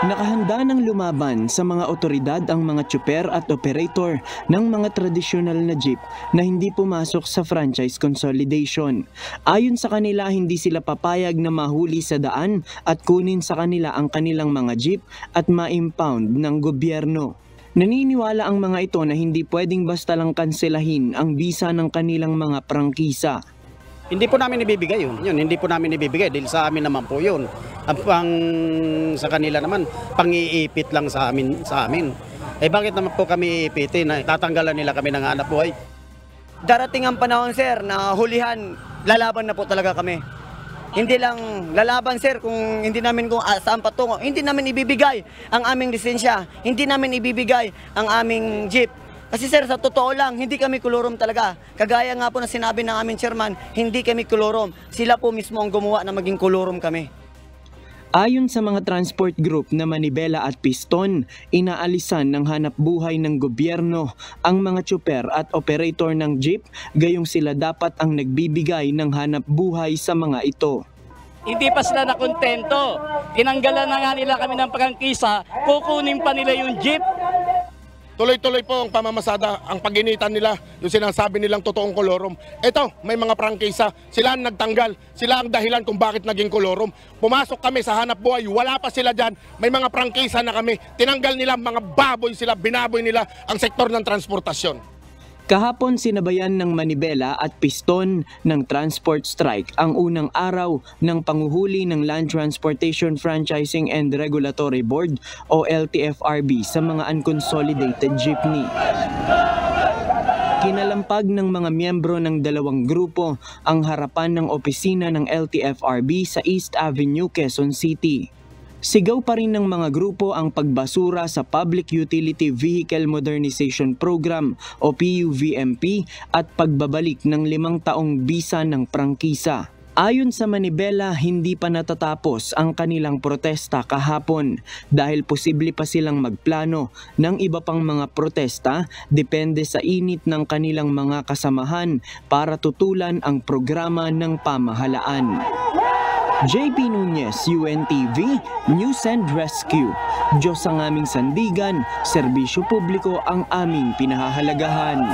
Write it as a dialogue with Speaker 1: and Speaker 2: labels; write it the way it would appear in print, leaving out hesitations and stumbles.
Speaker 1: Nakahanda ng lumaban sa mga otoridad ang mga tsuper at operator ng mga tradisyonal na jeep na hindi pumasok sa franchise consolidation. Ayon sa kanila, hindi sila papayag na mahuli sa daan at kunin sa kanila ang kanilang mga jeep at ma-impound ng gobyerno. Naniniwala ang mga ito na hindi pwedeng basta lang kanselahin ang bisa ng kanilang mga prangkisa.
Speaker 2: Hindi po namin ibibigay yun. Hindi po namin ibibigay dahil sa amin naman po yun. Ang sa kanila naman, pang-iipit lang sa amin. Eh bakit naman po kami iipitin? Tatanggalan nila kami ng hanap buhay.
Speaker 3: Darating ang panahon, sir, na hulihan, lalaban na po talaga kami. Hindi lang lalaban, sir, kung hindi namin kung saan patungo. Hindi namin ibibigay ang aming lisensya. Hindi namin ibibigay ang aming jeep. Kasi sir, sa totoo lang, hindi kami kolorom talaga. Kagaya nga po na sinabi ng aming chairman, hindi kami kolorom. Sila po mismo ang gumawa na maging kolorom kami.
Speaker 1: Ayon sa mga transport group na Manibela at Piston, inaalisan ng hanap buhay ng gobyerno ang mga tsuper at operator ng jeep, gayong sila dapat ang nagbibigay ng hanap buhay sa mga ito.
Speaker 4: Hindi pa sila nakontento. Tinanggalan na nga nila kami ng prangkisa, kukunin pa nila yung jeep.
Speaker 5: Tuloy-tuloy po ang pamamasada, ang paginitan nila, yung sinasabi nilang totoong kolorom. Ito, may mga prangkisa, sila ang nagtanggal, sila ang dahilan kung bakit naging kolorom. Pumasok kami sa hanap buhay, wala pa sila dyan, may mga prangkisa na kami, tinanggal nila, mga baboy sila, binaboy nila ang sektor ng transportasyon.
Speaker 1: Kahapon sinabayan ng Manibela at Piston ng transport strike ang unang araw ng panguhuli ng Land Transportation Franchising and Regulatory Board o LTFRB sa mga unconsolidated jeepney. Kinalampag ng mga miyembro ng dalawang grupo ang harapan ng opisina ng LTFRB sa East Avenue, Quezon City. Sigaw pa rin ng mga grupo ang pagbasura sa Public Utility Vehicle Modernization Program o PUVMP at pagbabalik ng 5 taong bisa ng prangkisa. Ayon sa Manibela, hindi pa natatapos ang kanilang protesta kahapon dahil posible pa silang magplano ng iba pang mga protesta depende sa init ng kanilang mga kasamahan para tutulan ang programa ng pamahalaan. JP Nunez, UNTV, News and Rescue. Diyos ang aming sandigan, serbisyo publiko ang aming pinahahalagahan.